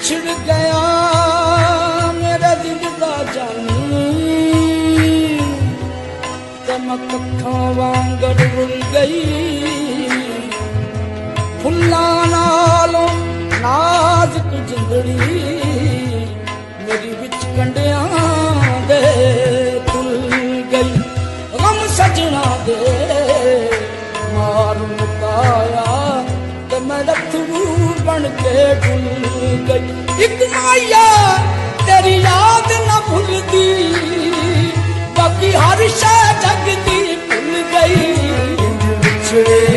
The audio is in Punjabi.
ਵਿਛੜ ਗਿਆ ਮੇਰੇ ਦਿਲ ਦਾ ਜਾਨੀ ਤੇ ਮੈਂ ਕੱਖਾਂ ਵਾਂਗੜ ਰੁਲ ਗਈ ਫੁੱਲਾਂ ਨਾਲੋਂ ਨਾਜ਼ੁਕ ਜਿੰਦੜੀ ਮੇਰੀ ਵਿੱਚ ਕੰਡਿਆਂ ਦੇ ਤੁਲ ਗਈ ਗਮ ਸਜਣਾ ਦੇ ਮਾਰ ਮੁਕਾਇਆ ਤੇ ਮੈਂ ਰੱਥੂ ਬਣ ਕੇ ਡੁੱਲ ਗਈ ਇੱਕ ਮਾਇਆ ਤੇਰੀ ਯਾਦ ਨਾ ਭੁੱਲਦੀ ਬਾਕੀ ਹਰ ਸ਼ੈ ਜਗ ਦੀ ਭੁੱਲ ਗਈ ਵਿਛੜੇ